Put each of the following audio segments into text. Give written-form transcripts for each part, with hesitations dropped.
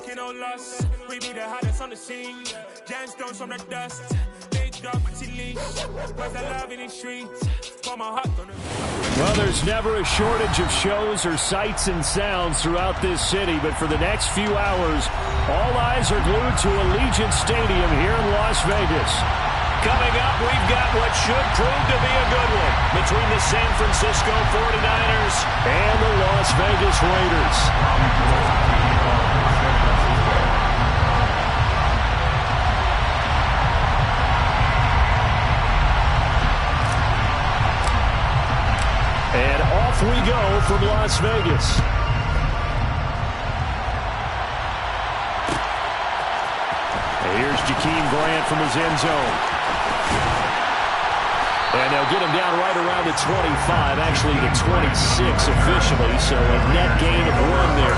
taking no loss. We be the hottest on the scene. Gemstones from the dust. Big dog, pretty leash. Where's the love in the streets? For my heart on the... Well, there's never a shortage of shows or sights and sounds throughout this city, but for the next few hours, all eyes are glued to Allegiant Stadium here in Las Vegas. Coming up, we've got what should prove to be a good one between the San Francisco 49ers and the Las Vegas Raiders. And off we go from Las Vegas. Here's Jakeem Grant from his end zone. And they'll get him down right around the 25, actually the 26 officially, so a net gain of 1 there.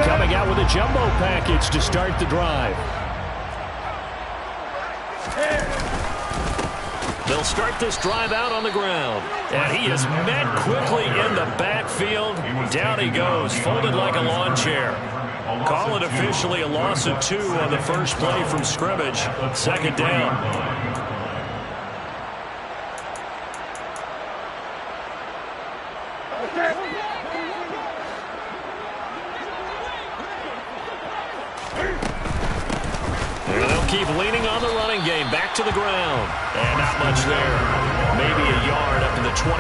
Coming out with a jumbo package to start the drive. They'll start this drive out on the ground. And he is met quickly in the backfield. Down he goes, folded like a lawn chair. Call it officially a loss of 2 on the first play from scrimmage. Second down. Keep leaning on the running game. Back to the ground. And not much there. Maybe a yard up to the 24.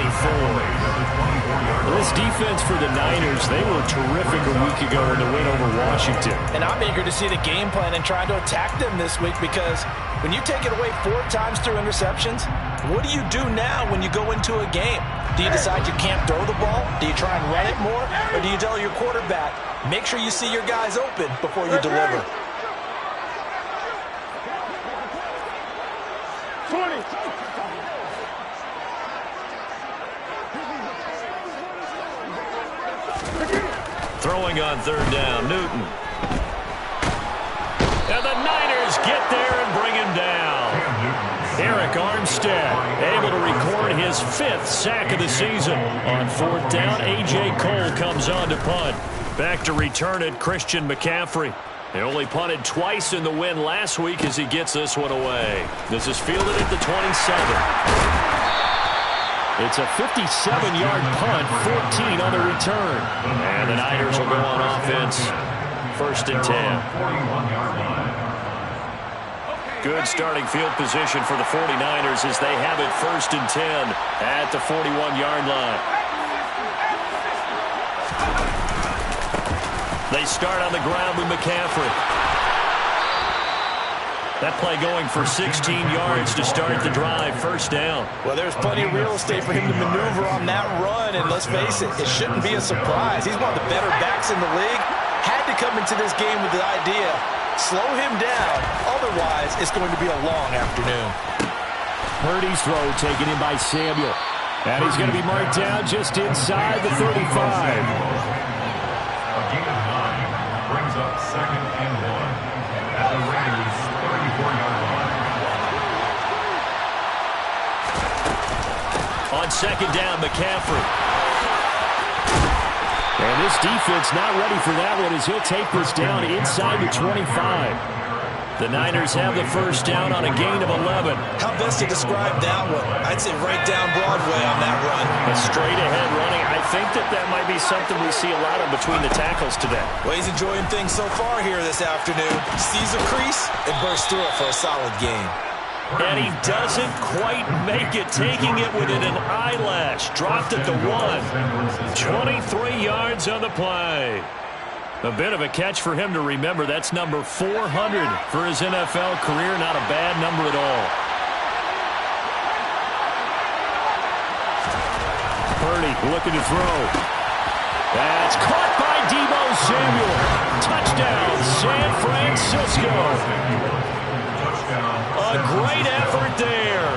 Well, this defense for the Niners, they were terrific a week ago in the win over Washington. And I'm eager to see the game plan and try to attack them this week, because when you take it away 4 times through interceptions, what do you do now when you go into a game? Do you decide you can't throw the ball? Do you try and run it more? Or do you tell your quarterback, make sure you see your guys open before you deliver? Throwing on third down, Newton. And the Niners get there and bring him down. Eric Armstead able to record his 5th sack of the season. On 4th down, A.J. Cole comes on to punt. Back to return it, Christian McCaffrey. He only punted twice in the win last week as he gets this one away. This is fielded at the 27. It's a 57-yard punt, 14 on the return. And the Niners will go on offense. 1st and 10. Good starting field position for the 49ers as they have it 1st and 10 at the 41-yard line. They start on the ground with McCaffrey. That play going for 16 yards to start the drive. 1st down. Well, there's plenty of real estate for him to maneuver on that run, and let's face it, it shouldn't be a surprise. He's one of the better backs in the league. Had to come into this game with the idea, slow him down, otherwise it's going to be a long afternoon. Purdy's throw taken in by Samuel. And he's going to be marked down just inside the 35. A gain of 9 brings up 2nd and 1 at the Raiders' 34-yard line. On 2nd down, McCaffrey. And this defense not ready for that one as he'll take this down inside the 25. The Niners have the 1st down on a gain of 11. How best to describe that one? I'd say right down Broadway on that run. A straight-ahead running. I think that might be something we see a lot of between the tackles today. Well, he's enjoying things so far here this afternoon. Sees a crease and bursts through it for a solid game. And he doesn't quite make it, taking it within an eyelash. Dropped at the 1. 23 yards on the play. A bit of a catch for him to remember. That's number 400 for his NFL career. Not a bad number at all. Purdy looking to throw. That's caught by Deebo Samuel. Touchdown, San Francisco. A great effort there.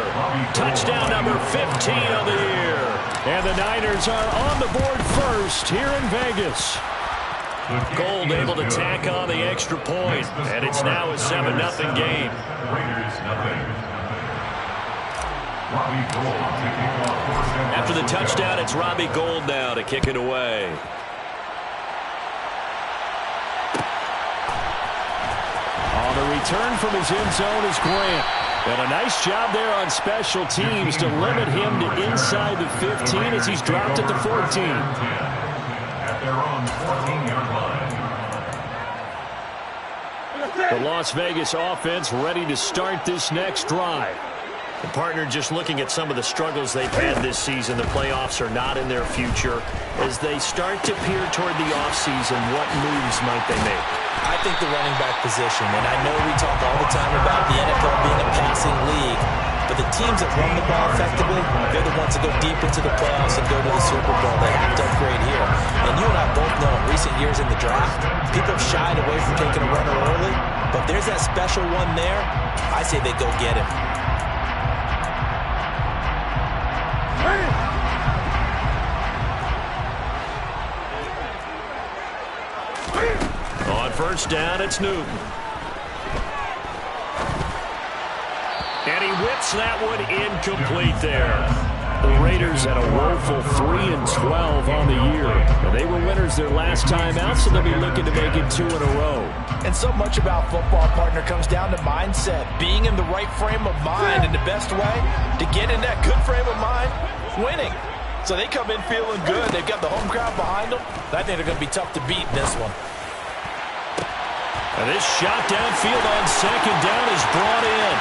Touchdown number 15 of the year. And the Niners are on the board first here in Vegas. Gold able to tack on the extra point, and it's now a 7-0 game. Raiders nothing. Robbie Gould to kick off first down. After the touchdown, it's Robbie Gould now to kick it away. On the return from his end zone is Grant. And a nice job there on special teams to limit him to inside the 15 as he's dropped at the 14. At their own 14-yard line. The Las Vegas offense ready to start this next drive. The partner just looking at some of the struggles they've had this season. The playoffs are not in their future. As they start to peer toward the offseason, what moves might they make? I think the running back position, and I know we talk all the time about the NFL being a passing league, but the teams that run the ball effectively, they're the ones that go deep into the playoffs and go to the Super Bowl. They have to upgrade here. And you and I both know in recent years in the draft, people have shied away from taking a runner early, but if there's that special one there, I say they go get him. On first down, it's Newton. And he whips that one incomplete there. The Raiders had a woeful 3-12 on the year. And they were winners their last time out, so they'll be looking to make it 2 in a row. And so much about football, partner, comes down to mindset. Being in the right frame of mind, and the best way to get in that good frame of mind, winning. So they come in feeling good. They've got the home crowd behind them. I think they're going to be tough to beat in this one. And this shot downfield on second down is brought in.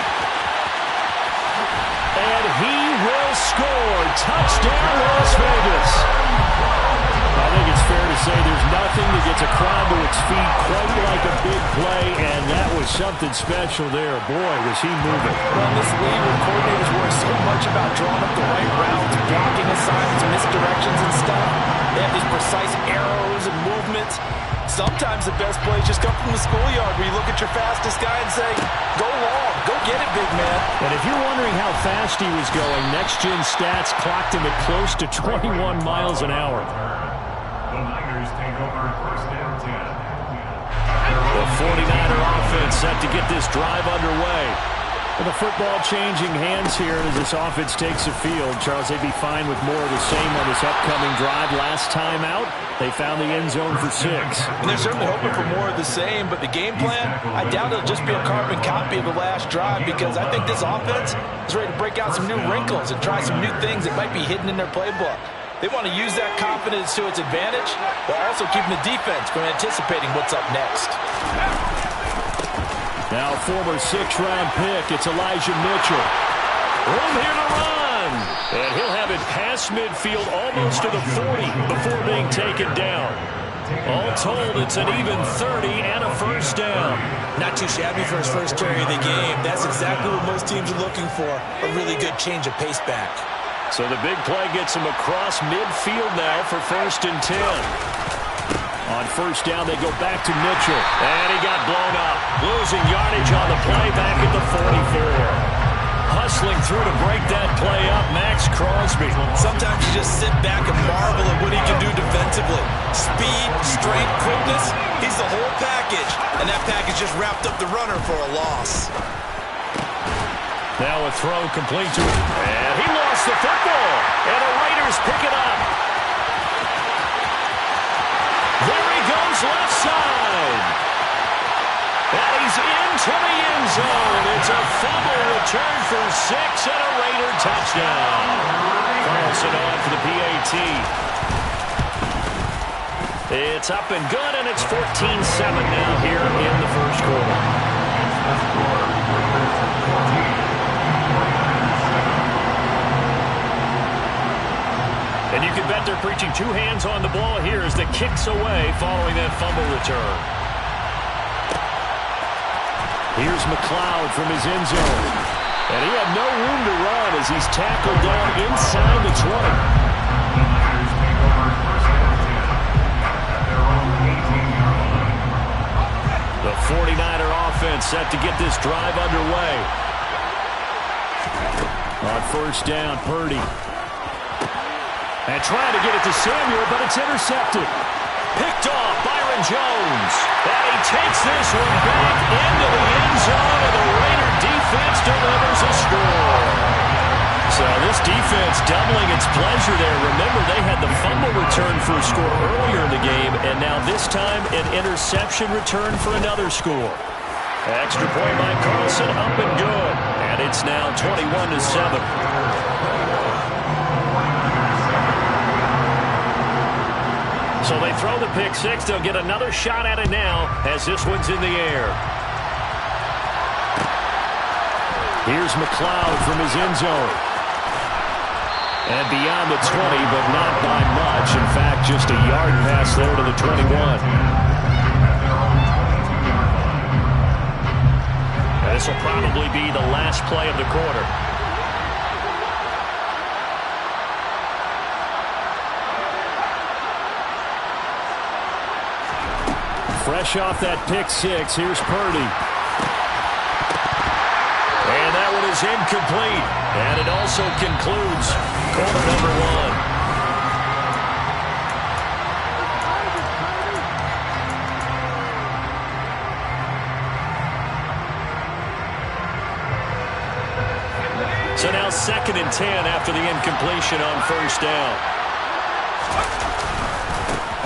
And he will score. Touchdown, Las Vegas. I think it's fair to say there's nothing that gets a crowd to its feet quite like a big play, and that was something special there. Boy, was he moving. Well, in this league where coordinators worry so much about drawing up the right routes, blocking assignments, misdirections and stuff, they have these precise arrows and movements. Sometimes the best plays just come from the schoolyard where you look at your fastest guy and say, go long, go get it, big man. And if you're wondering how fast he was going, next-gen stats clocked him at close to 21 miles an hour. The Niners take over first down 10. The 49er offense set to get this drive underway. With the football changing hands here as this offense takes the field, Charles, they'd be fine with more of the same on this upcoming drive. Last time out, they found the end zone for 6. And they're certainly hoping for more of the same, but the game plan, I doubt it'll just be a carbon copy of the last drive, because I think this offense is ready to break out some new wrinkles and try some new things that might be hidden in their playbook. They want to use that confidence to its advantage, while also keeping the defense from anticipating what's up next. Now former 6th-round pick, it's Elijah Mitchell. Room here to run. And he'll have it past midfield almost to the 40 before being taken down. All told, it's an even 30 and a first down. Not too shabby for his first carry of the game. That's exactly what most teams are looking for, a really good change of pace back. So the big play gets him across midfield now for first and 10. On first down, they go back to Mitchell. And he got blown up. Losing yardage on the play back at the 44. Hustling through to break that play up, Max Crosby. Sometimes you just sit back and marvel at what he can do defensively. Speed, strength, quickness, he's the whole package. And that package just wrapped up the runner for a loss. Now a throw complete to him. And he lost the football. And the Raiders pick it up. There he goes left side. And he's into the end zone. It's a fumble return for 6 and a Raider touchdown. Carlson on for the PAT. It's up and good, and it's 14-7 now here in the first quarter. And you can bet they're preaching 2 hands on the ball here as the kick's away following that fumble return. Here's McLeod from his end zone. And he had no room to run as he's tackled down inside the 20. The Niners take over first down 10 at their own 18-yard line. The 49er offense set to get this drive underway. On first down, Purdy. And trying to get it to Samuel, but it's intercepted. Picked off. Byron Jones. And he takes this one back into the end zone, and the Raider defense delivers a score. So this defense doubling its pleasure there. Remember, they had the fumble return for a score earlier in the game, and now this time an interception return for another score. Extra point by Carlson, up and good. And it's now 21-7. So they throw the pick six. They'll get another shot at it now as this one's in the air. Here's McLeod from his end zone. And beyond the 20, but not by much. In fact, just a yard pass there to the 21. This will probably be the last play of the quarter. Fresh off that pick six, here's Purdy. And that one is incomplete. And it also concludes quarter number one. So now 2nd and 10 after the incompletion on first down.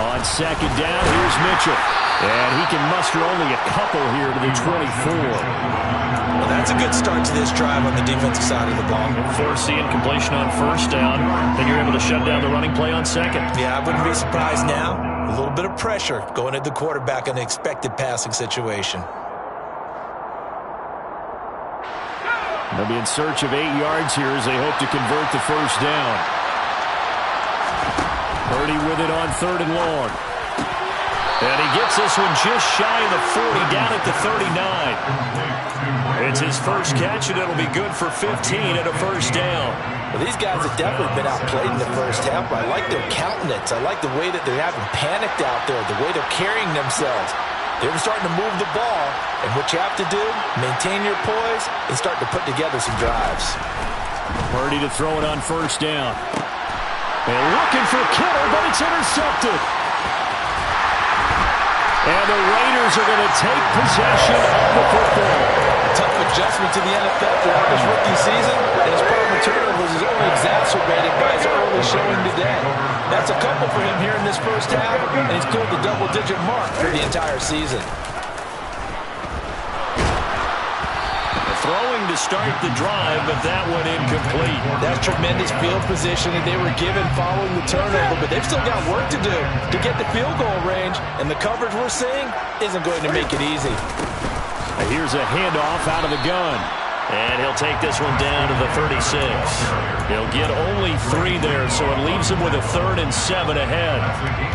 On 2nd down, here's Mitchell. And he can muster only a couple here to the 24. Well, that's a good start to this drive on the defensive side of the ball. Force the incompletion on first down. Then you're able to shut down the running play on second. Yeah, I wouldn't be surprised now. A little bit of pressure going at the quarterback in an expected passing situation. They'll be in search of 8 yards here as they hope to convert the first down. Purdy with it on 3rd and long. And he gets this one just shy of the 40, down at the 39. It's his first catch, and it'll be good for 15 at a first down. Well, these guys have definitely been outplayed in the first half, but I like their countenance. I like the way that they're having panicked out there, the way they're carrying themselves. They're starting to move the ball, and what you have to do, maintain your poise and start to put together some drives. Purdy to throw it on first down. And looking for Kittle, but it's intercepted. And the Raiders are going to take possession of the football. Tough adjustment to the NFL throughout his rookie season, and his problem with turnovers is only exacerbated by his early showing today. That's a couple for him here in this first half, and he's cleared the double-digit mark for the entire season. Throwing to start the drive, but that one incomplete. That's tremendous field position that they were given following the turnover, but they've still got work to do to get the field goal range, and the coverage we're seeing isn't going to make it easy. Here's a handoff out of the gun. And he'll take this one down to the 36. He'll get only 3 there, so it leaves him with a 3rd and 7 ahead.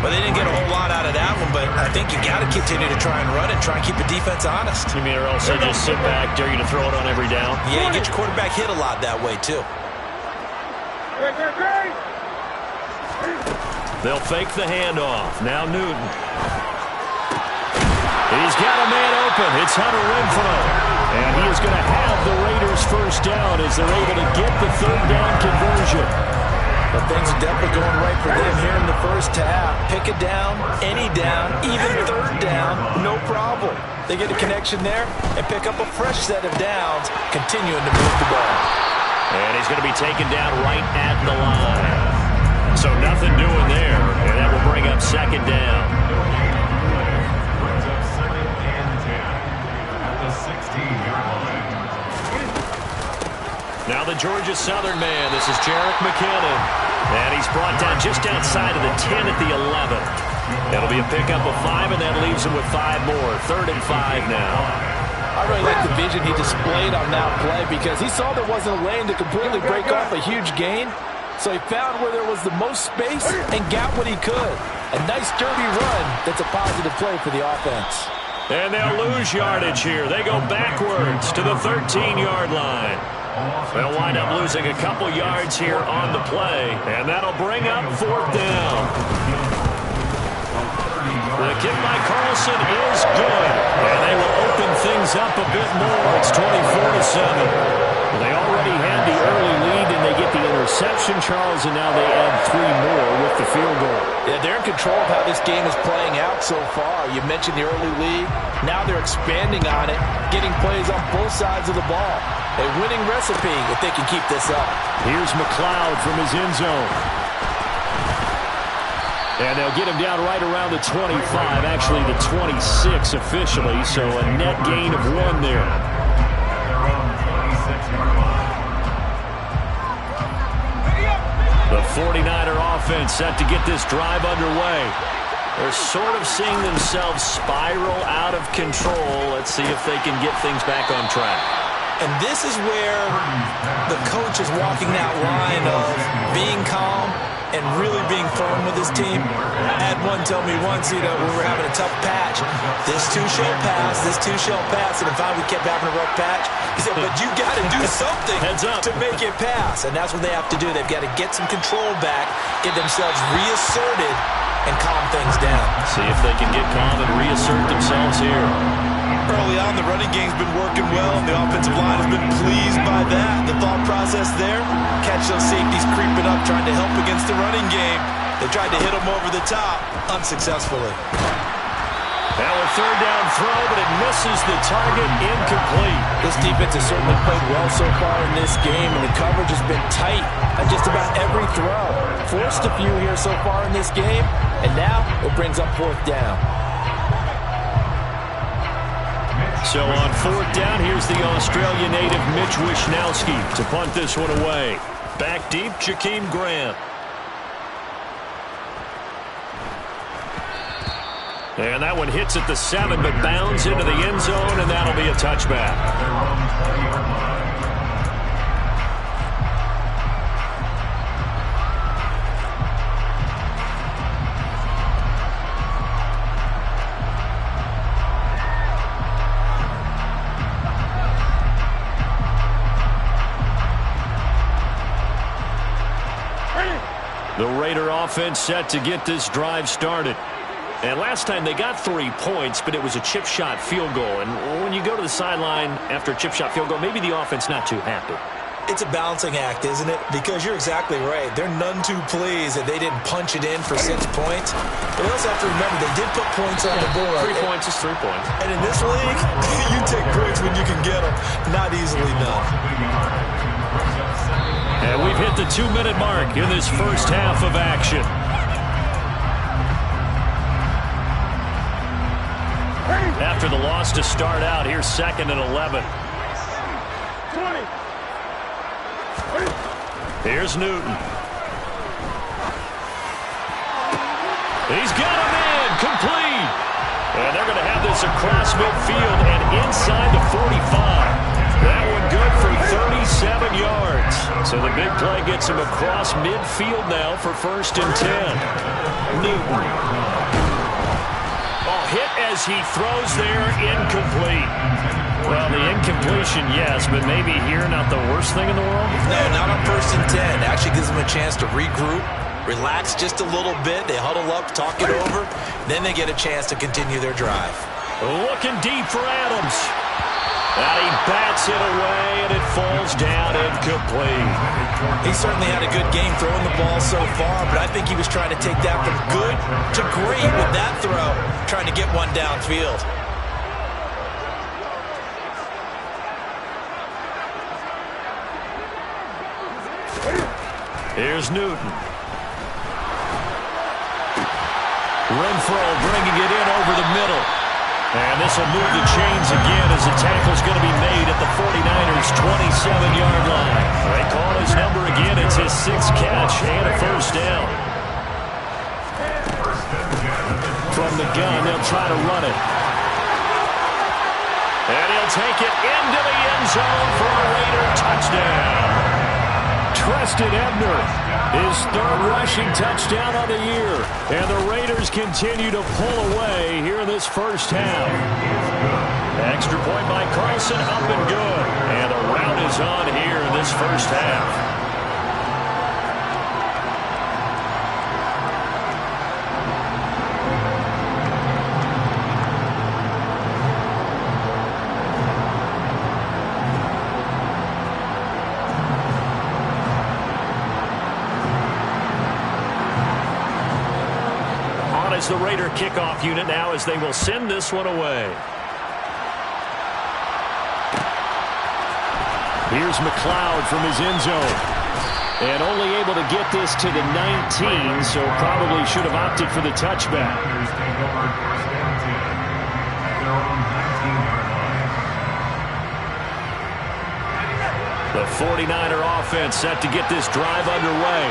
Well, they didn't get a whole lot out of that one, but I think you got to continue to try and run it, try and keep the defense honest. You mean or else they just sit back, dare you to throw it on every down? Yeah, you get your quarterback hit a lot that way, too. They'll fake the handoff. Now Newton. He's got a man open. It's Hunter Renfrow. And he is going to have the Raiders first down as they're able to get the 3rd down conversion. But things are definitely going right for them here in the first half. Pick it down, any down, even 3rd down, no problem. They get a connection there and pick up a fresh set of downs, continuing to move the ball. And he's going to be taken down right at the line. So nothing doing there, and that will bring up 2nd down. Now the Georgia Southern man, this is Jerick McKinnon. And he's brought down just outside of the 10 at the 11. That'll be a pickup of 5, and that leaves him with 5 more. 3rd and 5 now. I really like the vision he displayed on that play because he saw there wasn't a lane to completely break off a huge gain. So he found where there was the most space and got what he could. A nice, dirty run that's a positive play for the offense. And they'll lose yardage here. They go backwards to the 13-yard line. They'll wind up losing a couple yards here on the play, and that'll bring up 4th down. The kick by Carlson is good, and they will open things up a bit more. It's 24-7. They already had the early lead, and they get the interception, Charles, and now they add 3 more with the field field goal. Yeah, they're in control of how this game is playing out so far. You mentioned the early lead. Now they're expanding on it, getting plays on both sides of the ball. A winning recipe if they can keep this up. Here's McLeod from his end zone. And they'll get him down right around the 25, actually the 26 officially, so a net gain of 1 there. The 49er offense set to get this drive underway. They're sort of seeing themselves spiral out of control. Let's see if they can get things back on track. And this is where the coach is walking that line of being calm and really being firm with his team. I had one tell me once, we were having a tough patch. This too shall pass, this too shall pass. And if we kept having a rough patch, he said, but you got to do something to make it pass. And that's what they have to do. They've got to get some control back, get themselves reasserted, and calm things down. See if they can get calm and reassert themselves here. Early on, the running game's been working well. The offensive line has been pleased by that. The thought process there, catch those safeties creeping up, trying to help against the running game. They tried to hit them over the top, unsuccessfully. Now a third down throw, but it misses the target, incomplete. This defense has certainly played well so far in this game, and the coverage has been tight on just about every throw. Forced a few here so far in this game, and now it brings up 4th down. So on 4th down, here's the Australia native Mitch Wishnowsky to punt this one away. Back deep, Jakeem Grant. And that one hits at the 7, but bounds into the end zone, and that'll be a touchback. The Raider offense set to get this drive started. And last time they got 3 points, but it was a chip shot field goal. And when you go to the sideline after a chip shot field goal, maybe the offense not too happy. It's a balancing act, isn't it? Because you're exactly right. They're none too pleased that they didn't punch it in for 6 points. But we also have to remember they did put points on the board. 3 points is 3 points. And in this league, you take points when you can get them. Not easily done. And we've hit the 2-minute mark in this first half of action. After the loss to start out, here's 2nd and 11. 20. Here's Newton. He's got him in, complete. And they're going to have this across midfield and inside the 45. That one good for 37 yards. So the big play gets him across midfield now for 1st and 10. Newton. Hit as he throws there, incomplete. Well, the incompletion, yes, but maybe here not the worst thing in the world? No, not on 1st and 10. Actually gives them a chance to regroup, relax just a little bit. They huddle up, talk it over. Then they get a chance to continue their drive. Looking deep for Adams. And he bats it away, and it falls down incomplete. He certainly had a good game throwing the ball so far, but I think he was trying to take that from good to great with that throw, trying to get one downfield. Here's Newton. Renfro bringing it in over the middle. And this will move the chains again as the tackle's going to be made at the 49ers' 27-yard line. They call his number again. It's his 6th catch and a 1st down. From the gun, they'll try to run it. And he'll take it into the end zone for a Raider touchdown. Treston Ebner, his 3rd rushing touchdown on the year. And the Raiders continue to pull away here in this first half. Extra point by Carlson, up and good. And the rout is on here in this first half. has the Raider kickoff unit now as they will send this one away. Here's McLeod from his end zone. And only able to get this to the 19, so probably should have opted for the touchback. The 49er offense set to get this drive underway.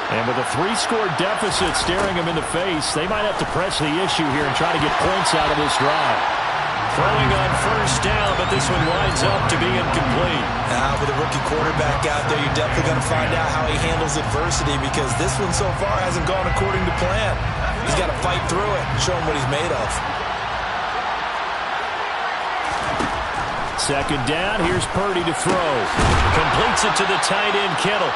And with a 3-score deficit staring them in the face, they might have to press the issue here and try to get points out of this drive. Throwing on first down, but this one winds up to be incomplete. Now, with a rookie quarterback out there, you're definitely going to find out how he handles adversity because this one so far hasn't gone according to plan. He's got to fight through it and show him what he's made of. Second down, here's Purdy to throw. Completes it to the tight end, Kittle.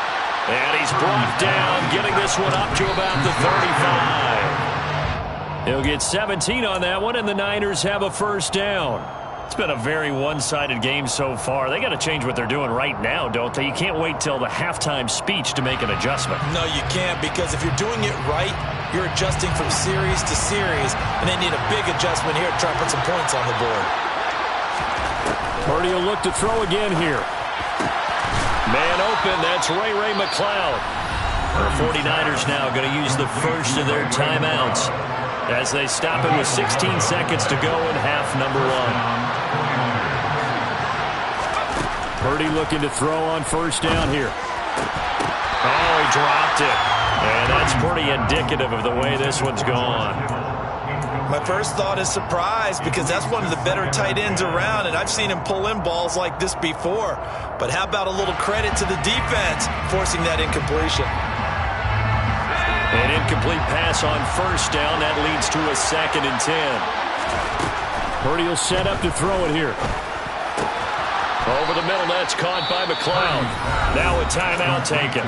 And he's brought down, getting this one up to about the 35. He'll get 17 on that one, and the Niners have a first down. It's been a very one-sided game so far. They got to change what they're doing right now, don't they? You can't wait till the halftime speech to make an adjustment. No, you can't, because if you're doing it right, you're adjusting from series to series, and they need a big adjustment here to try to put some points on the board. Purdy will look to throw again here. Man open, that's Ray McLeod. The 49ers now going to use the first of their timeouts as they stop it with 16 seconds to go in half number one. Purdy looking to throw on first down here. Oh, he dropped it. And that's pretty indicative of the way this one's gone. My first thought is surprise because that's one of the better tight ends around, and I've seen him pull in balls like this before. But how about a little credit to the defense forcing that incompletion? An incomplete pass on first down. That leads to a 2nd and 10. Purdy will set up to throw it here. Over the middle, that's caught by McLeod. Now a timeout taken.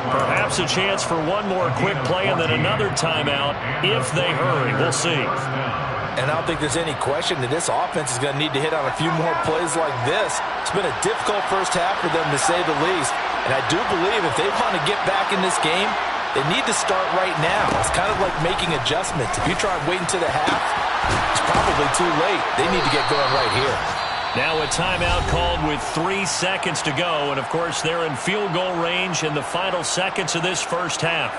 Perhaps a chance for one more quick play and then another timeout if they hurry. We'll see. And I don't think there's any question that this offense is going to need to hit on a few more plays like this. It's been a difficult first half for them, to say the least. And I do believe if they want to get back in this game, they need to start right now. It's kind of like making adjustments. If you try waiting to the half, it's probably too late. They need to get going right here. Now a timeout called with 3 seconds to go. And, of course, they're in field goal range in the final seconds of this first half.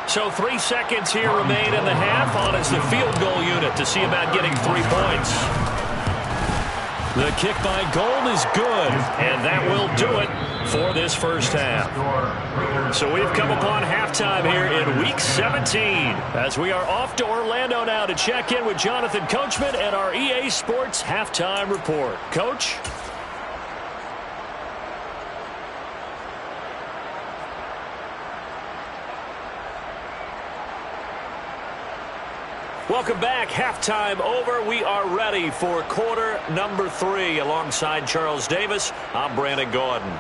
So 3 seconds here remain in the half. On is the field goal unit to see about getting 3 points. The kick by Gold is good, and that will do it for this first half. So we've come upon halftime here in Week 17 as we are off to Orlando now to check in with Jonathan Coachman and our EA Sports Halftime Report. Coach? Welcome back. Halftime over. We are ready for quarter number 3. Alongside Charles Davis, I'm Brandon Gaudin.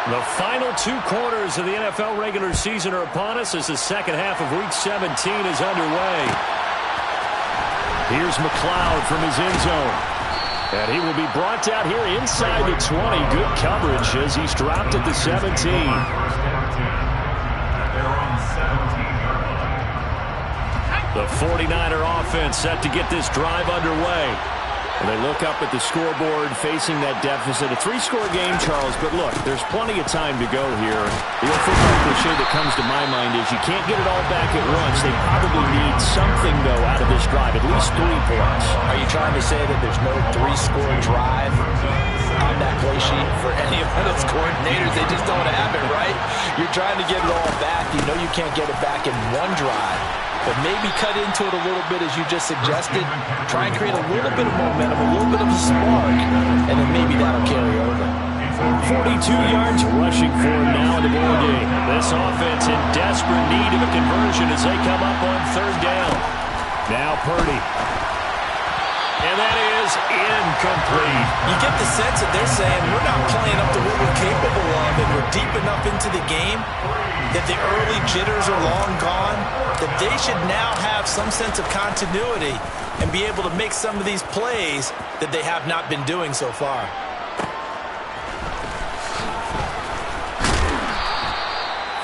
The final 2 quarters of the NFL regular season are upon us as the second half of Week 17 is underway. Here's McLeod from his end zone. And he will be brought down here inside the 20. Good coverage as he's dropped at the 17. The 49er offense set to get this drive underway. And they look up at the scoreboard facing that deficit. A 3-score game, Charles, but look, there's plenty of time to go here. The old football cliche that comes to my mind is you can't get it all back at once. They probably need something, though, out of this drive, at least 3 points. Are you trying to say that there's no 3-score drive on that play sheet for any of its coordinators? They just don't have it, right? You're trying to get it all back. You know you can't get it back in one drive. But maybe cut into it a little bit as you just suggested. Try and create a little bit of momentum, a little bit of a spark, and then maybe that'll carry over. 42 yards rushing for him now in the ball game. This offense in desperate need of a conversion as they come up on 3rd down. Now Purdy. And that is incomplete. You get the sense that they're saying we're not playing up to what we're capable of, and we're deep enough into the game that the early jitters are long gone, that they should now have some sense of continuity and be able to make some of these plays that they have not been doing so far.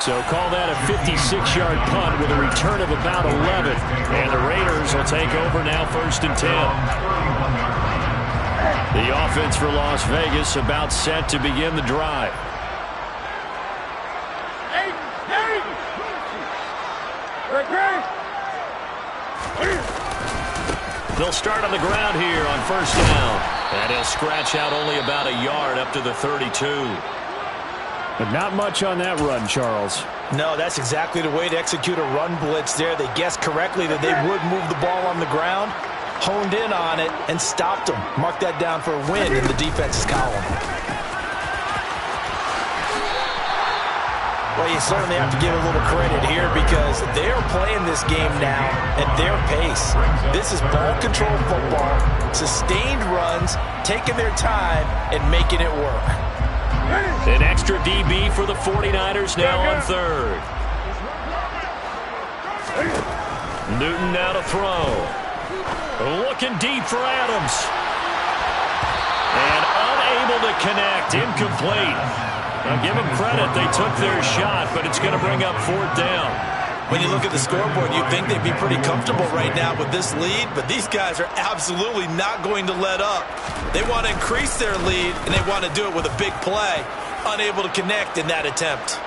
So call that a 56-yard punt with a return of about 11. And the Raiders will take over now 1st and 10. The offense for Las Vegas about set to begin the drive. They'll start on the ground here on 1st down. And he'll scratch out only about a yard up to the 32. But not much on that run, Charles. No, that's exactly the way to execute a run blitz there. They guessed correctly that they would move the ball on the ground, honed in on it, and stopped them. Mark that down for a win in the defense's column. Well, you certainly have to give a little credit here because they're playing this game now at their pace. This is ball control football, sustained runs, taking their time, and making it work. An extra DB for the 49ers now on 3rd. Newton now to throw. Looking deep for Adams. And unable to connect. Incomplete. Now give them credit. They took their shot, but it's going to bring up 4th down. When you look at the scoreboard, you'd think they'd be pretty comfortable right now with this lead, but these guys are absolutely not going to let up. They want to increase their lead, and they want to do it with a big play. Unable to connect in that attempt.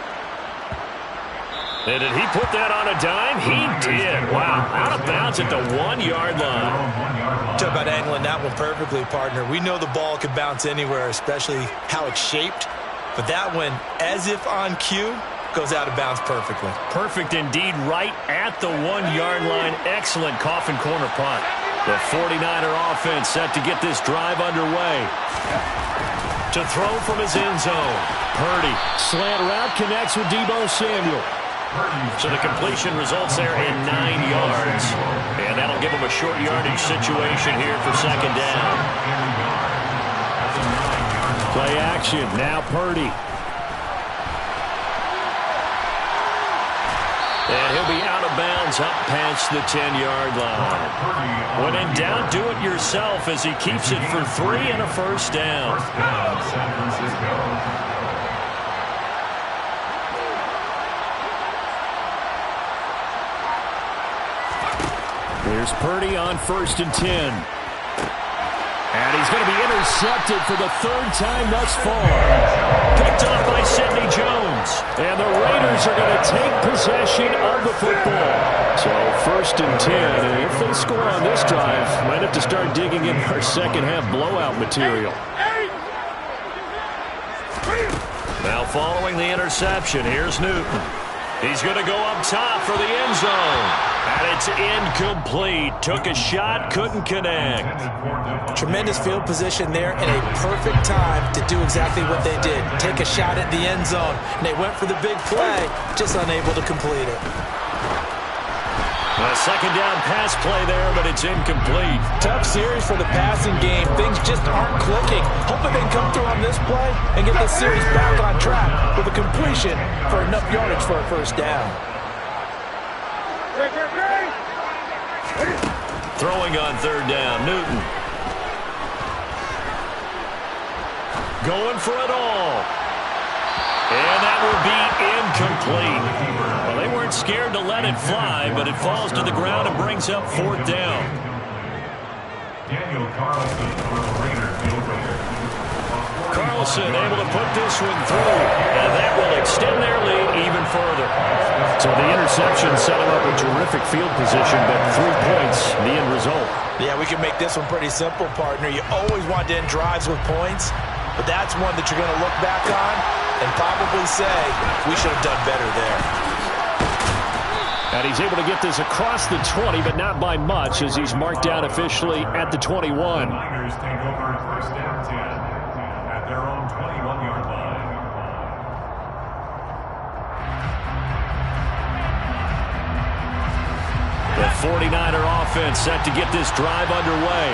And did he put that on a dime? He did. Wow. Out of bounds at the 1-yard line. Talk about angling that one perfectly, partner. We know the ball can bounce anywhere, especially how it's shaped. But that one, as if on cue, goes out of bounds perfectly. Perfect indeed, right at the 1-yard line. Excellent coffin corner punt. The 49er offense set to get this drive underway. To throw from his end zone. Purdy. Slant route connects with Deebo Samuel. So the completion results there in 9 yards. And that'll give him a short yardage situation here for 2nd down. Play action. Now Purdy. And he'll be out of bounds up past the 10-yard line. When in doubt, do it yourself as he keeps it for 3 and a 1st down. Here's Purdy on 1st and 10. And he's going to be intercepted for the 3rd time thus far. Picked off by Sidney Jones. And the Raiders are going to take possession of the football. So 1st and 10. And if they score on this drive, might have to start digging in our second-half blowout material. Now following the interception, here's Newton. He's going to go up top for the end zone. And it's incomplete. Took a shot, couldn't connect. Tremendous field position there and a perfect time to do exactly what they did. Take a shot at the end zone. And they went for the big play, just unable to complete it. A 2nd down pass play there, but it's incomplete. Tough series for the passing game. Things just aren't clicking. Hoping they can come through on this play and get this series back on track with a completion for enough yardage for a 1st down. Throwing on 3rd down, Newton. Going for it all. And that will be incomplete. Well, they weren't scared to let it fly, but it falls to the ground and brings up 4th down. Daniel Carlson for the Raiders. Carlson able to put this one through, and that will extend their lead even further. So the interception set him up a terrific field position, but 3 points, the end result. Yeah, we can make this one pretty simple, partner. You always want to end drives with points, but that's one that you're going to look back on and probably say, we should have done better there. And he's able to get this across the 20, but not by much, as he's marked down officially at the 21. Niners take over 1st down 10 at their own 21-yard line. The 49er offense set to get this drive underway.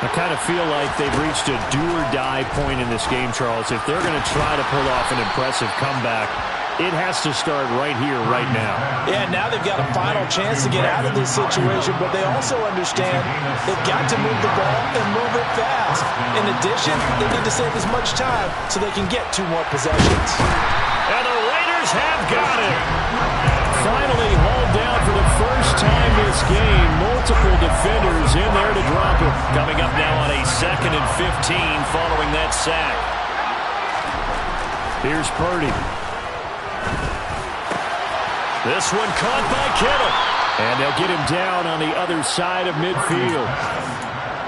I kind of feel like they've reached a do-or-die point in this game, Charles. If they're going to try to pull off an impressive comeback, it has to start right here, right now. Yeah, now they've got a final chance to get out of this situation, but they also understand they've got to move the ball and move it fast. In addition, they need to save as much time so they can get 2 more possessions. And the Raiders have got it. Finally hauled down for the first time this game. Multiple defenders in there to drop it. Coming up now on a 2nd and 15 following that sack. Here's Purdy. This one caught by Kittle. And they'll get him down on the other side of midfield.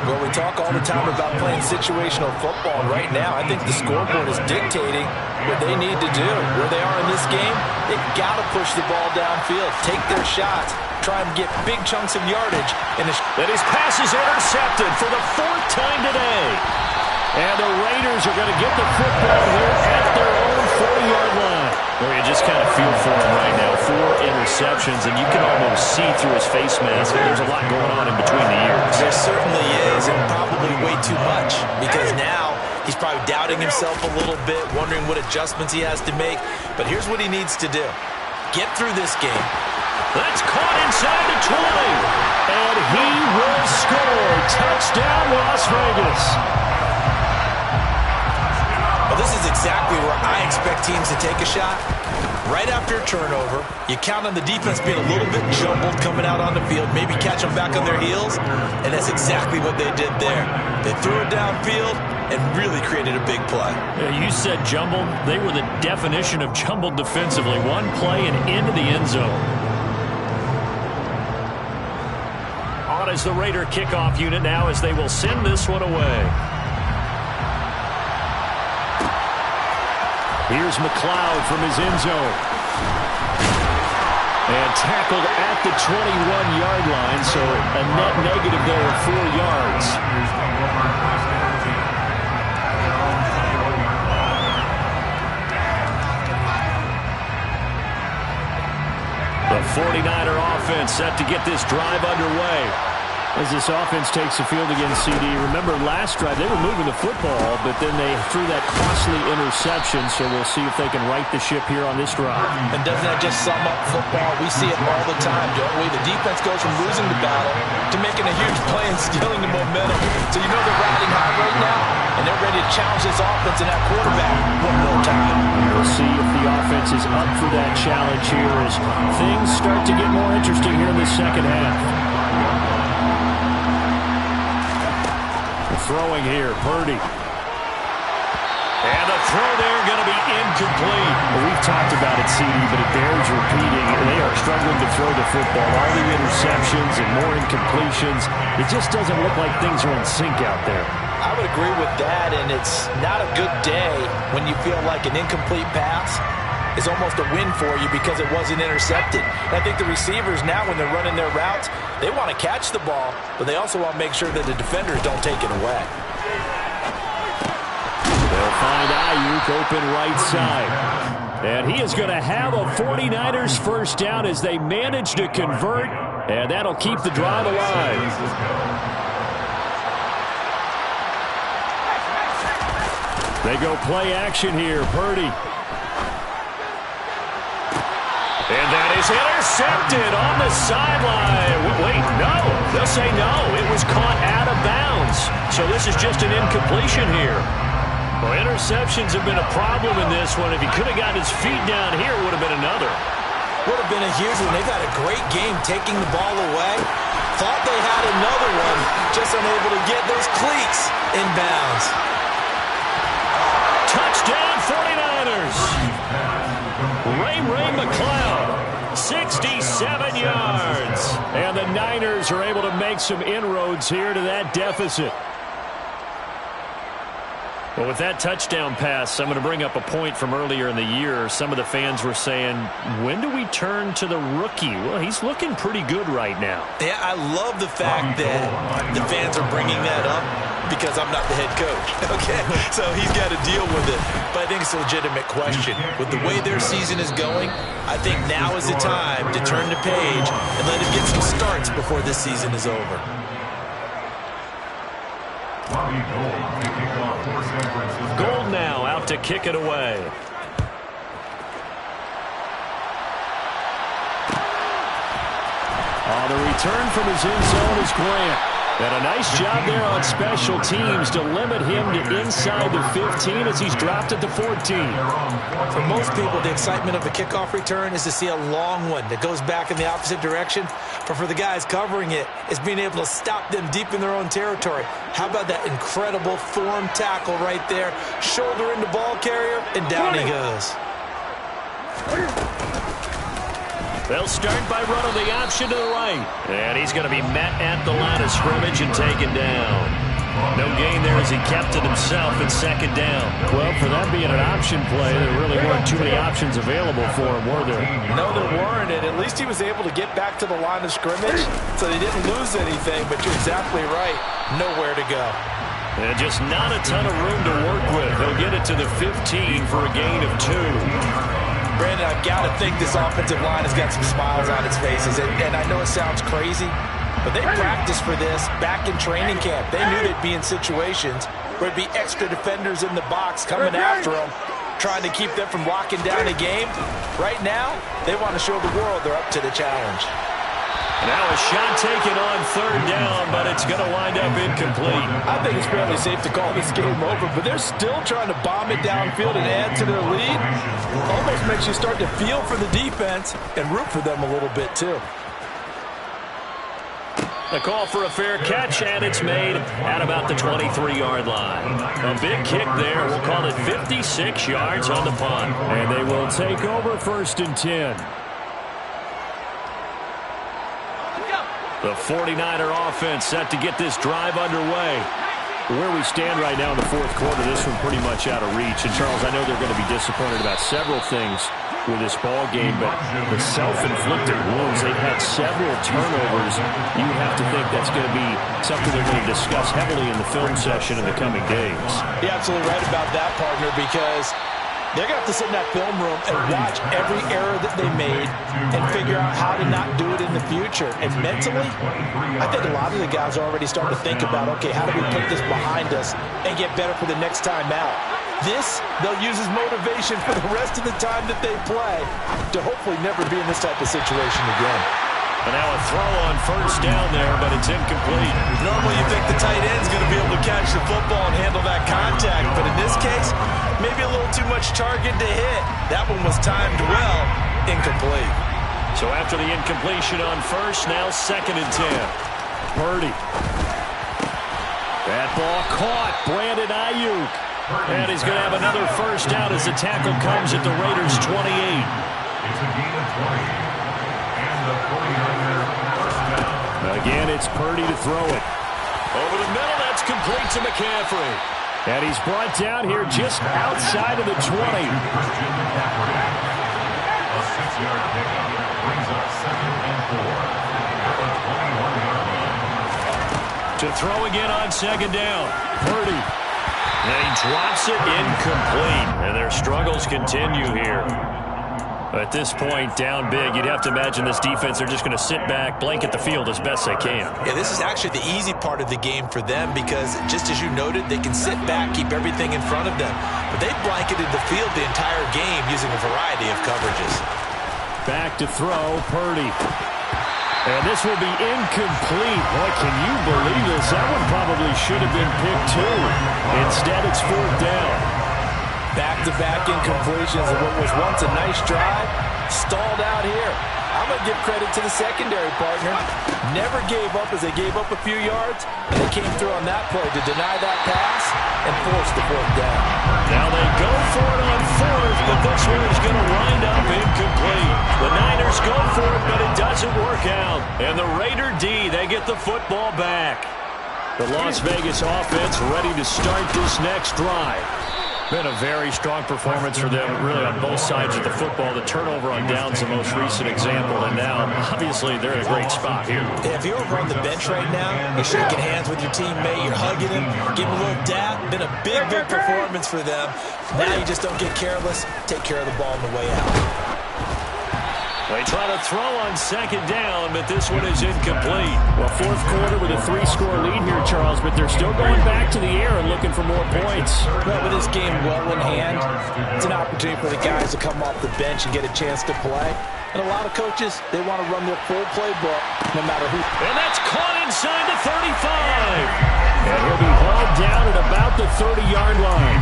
Well, we talk all the time about playing situational football. Right now, I think the scoreboard is dictating what they need to do. Where they are in this game, they've got to push the ball downfield, take their shots, try and get big chunks of yardage. And his pass is intercepted for the 4th time today. And the Raiders are going to get the football here at their own 40-yard line. Well, you just kind of feel for him right now. 4 interceptions, and you can almost see through his face mask. There's a lot going on in between the ears. There certainly is, and probably way too much, because now he's probably doubting himself a little bit, wondering what adjustments he has to make. But here's what he needs to do. Get through this game. That's caught inside the 20. And he will score. Touchdown, Las Vegas. Well, this is exactly where I expect teams to take a shot. Right after a turnover, you count on the defense being a little bit jumbled coming out on the field, maybe catch them back on their heels, and that's exactly what they did there. They threw it downfield and really created a big play. Yeah, you said jumbled. They were the definition of jumbled defensively. One play and into the end zone. On is the Raider kickoff unit now as they will send this one away. Here's McLeod from his end zone. And tackled at the 21-yard line, so a net negative there of 4 yards. The 49er offense set to get this drive underway. As this offense takes the field against CD, remember last drive they were moving the football, but then they threw that costly interception, so we'll see if they can right the ship here on this drive. And doesn't that just sum up football? We see it all the time, don't we? The defense goes from losing the battle to making a huge play and stealing the momentum. So you know they're riding high right now, and they're ready to challenge this offense and that quarterback one more time. We'll see if the offense is up for that challenge here as things start to get more interesting here in the second half. Throwing here, Purdy. And the throw there going to be incomplete. Well, we've talked about it, CD, but it bears repeating. They are struggling to throw the football. All the interceptions and more incompletions. It just doesn't look like things are in sync out there. I would agree with that, and it's not a good day when you feel like an incomplete pass is almost a win for you because it wasn't intercepted. And I think the receivers now, when they're running their routes, they want to catch the ball, but they also want to make sure that the defenders don't take it away. They'll find Ayuk open right side. And he is going to have a 49ers first down as they manage to convert, and that'll keep the drive alive. They go play action here, Purdy. And that is intercepted on the sideline. Wait, no. They'll say no. It was caught out of bounds. So this is just an incompletion here. Well, interceptions have been a problem in this one. If he could have gotten his feet down here, it would have been another. Would have been a huge one. They've had a great game taking the ball away. Thought they had another one, just unable to get those cleats in bounds. Touchdown 49ers. Ray McLeod, 67 yards. And the Niners are able to make some inroads here to that deficit. Well, with that touchdown pass, I'm going to bring up a point from earlier in the year. Some of the fans were saying, when do we turn to the rookie? Well, he's looking pretty good right now. Yeah, I love the fact that the fans are bringing that up. because I'm not the head coach. Okay, so he's got to deal with it. But I think it's a legitimate question. With the way their season is going, I think now is the time to turn the page and let him get some starts before this season is over. Bobby Gould to kick off for San Francisco. Gould now out to kick it away. The return from his end zone is Grant. And a nice job there on special teams to limit him to inside the 15 as he's dropped at the 14. For most people, the excitement of a kickoff return is to see a long one that goes back in the opposite direction. But for the guys covering it, it's being able to stop them deep in their own territory. How about that incredible form tackle right there? Shoulder into ball carrier, and down he goes. They'll start by running the option to the right. And he's going to be met at the line of scrimmage and taken down. No gain there as he kept it himself in second down. Well, for that being an option play, there really weren't too many options available for him, were there? No, there weren't, and at least he was able to get back to the line of scrimmage, so they didn't lose anything, but you're exactly right. Nowhere to go. And just not a ton of room to work with. He'll get it to the 15 for a gain of 2. Brandon, I've got to think this offensive line has got some smiles on its faces, and I know it sounds crazy, but they practiced for this back in training camp. They knew they'd be in situations where it'd be extra defenders in the box coming after them, trying to keep them from locking down a game. Right now, they want to show the world they're up to the challenge. Now a shot taken on third down, but it's going to wind up incomplete. I think it's fairly safe to call this game over, but they're still trying to bomb it downfield and add to their lead. Almost makes you start to feel for the defense and root for them a little bit, too. The call for a fair catch, and it's made at about the 23-yard line. A big kick there. We'll call it 56 yards on the punt. And they will take over 1st and 10. The 49er offense set to get this drive underway. Where we stand right now in the 4th quarter, this one pretty much out of reach. And, Charles, I know they're going to be disappointed about several things with this ball game, but the self-inflicted wounds, they've had several turnovers. You have to think that's going to be something they're going to discuss heavily in the film session in the coming days. You're absolutely right about that, partner, because they're going to have to sit in that film room and watch every error that they made and figure out how to not do it in the future. And mentally, I think a lot of the guys are already starting to think about, okay, how do we put this behind us and get better for the next time out? This, they'll use as motivation for the rest of the time that they play to hopefully never be in this type of situation again. And now a throw on first down there, but it's incomplete. Normally you think the tight end's going to be able to catch the football and handle that contact, but in this case, maybe a little too much target to hit. That one was timed well, incomplete. So after the incompletion on first, now 2nd and 10. Purdy. That ball caught. Brandon Ayuk. And he's going to have another first down as the tackle comes at the Raiders' 28. It's a gain of 20. And the 49ers first down. Again, it's Purdy to throw it. Over the middle, that's complete to McCaffrey. And he's brought down here just outside of the 20. Christian McCaffrey. A 6-yard pickup brings up 2nd and 4. At the 21-yard line. To throw again on 2nd down. Purdy. And he drops it incomplete. And their struggles continue here. At this point, down big, you'd have to imagine this defense, they're just going to sit back, blanket the field as best they can. Yeah, this is actually the easy part of the game for them because, just as you noted, they can sit back, keep everything in front of them. But they've blanketed the field the entire game using a variety of coverages. Back to throw, Purdy. And this will be incomplete. Boy, can you believe this? That one probably should have been picked too. Instead, it's 4th down. Back-to-back incompletions of what was once a nice drive, stalled out here. I'm going to give credit to the secondary partner. Never gave up as they gave up a few yards, and they came through on that play to deny that pass and force the 4th down. Now they go for it on 4th, but this one is going to wind up incomplete. The Niners go for it, but it doesn't work out. And the Raider D, they get the football back. The Las Vegas offense ready to start this next drive. Been a very strong performance for them, really, on both sides of the football. The turnover on downs, the most recent example, and now, obviously, they're in a great spot here. If you're over on the bench right now, you're shaking hands with your teammate, you're hugging him, giving him a little dap. Been a big, big performance for them. Now you just don't get careless. Take care of the ball on the way out. They try to throw on second down, but this one is incomplete. Well, fourth quarter with a 3-score lead here, Charles, but they're still going back to the air and looking for more points. Well, with this game well in hand, it's an opportunity for the guys to come off the bench and get a chance to play. And a lot of coaches, they want to run their full playbook no matter who. And that's caught inside the 35. And he'll be hauled down at about the 30-yard line.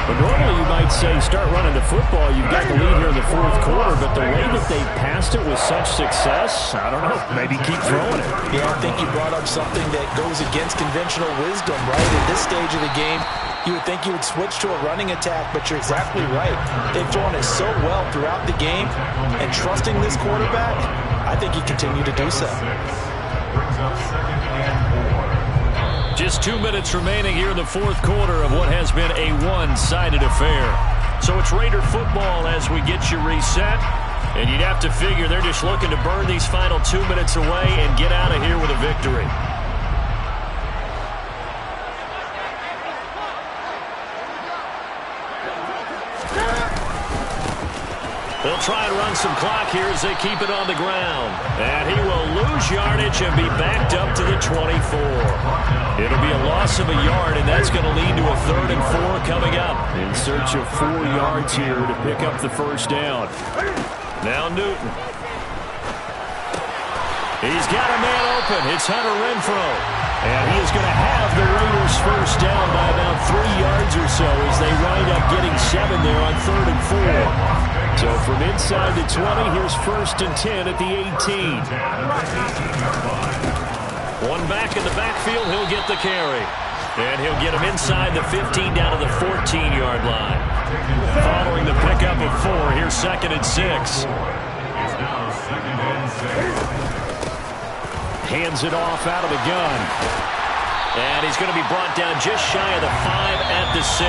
But normally you might say start running the football. You've got the lead here in the fourth quarter, but the way that they passed it with such success, I don't know, maybe keep throwing it. Yeah, I think you brought up something that goes against conventional wisdom, right? At this stage of the game, you would think you would switch to a running attack, but you're exactly right. They've thrown it so well throughout the game, and trusting this quarterback, I think you continue to do so. Just 2 minutes remaining here in the fourth quarter of what has been a one-sided affair. So it's Raider football as we get you reset. And you'd have to figure they're just looking to burn these final 2 minutes away and get out of here with a victory. They'll try and run some clock here as they keep it on the ground. And he will lose yardage and be backed up to the 24. It'll be a loss of a yard, and that's going to lead to a 3rd and 4 coming up. In search of 4 yards here to pick up the first down. Now Newton. He's got a man open. It's Hunter Renfrow. And he is going to have the Raiders first down by about 3 yards or so as they wind up getting 7 there on 3rd and 4. So from inside the 20, here's 1st and 10 at the 18. One back in the backfield, he'll get the carry. And he'll get him inside the 15 down to the 14-yard line. Following the pickup of 4, here's 2nd and 6. Hands it off out of the gun. And he's going to be brought down just shy of the 5 at the 6.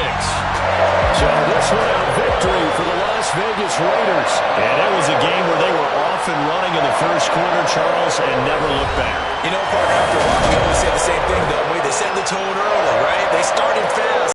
So this one a victory for the Las Vegas Raiders. And that was a game where they were off and running in the first quarter, Charles, and never looked back. You know, Parker, after a while, we always say the same thing, don't we? They set the tone early, right? They started fast.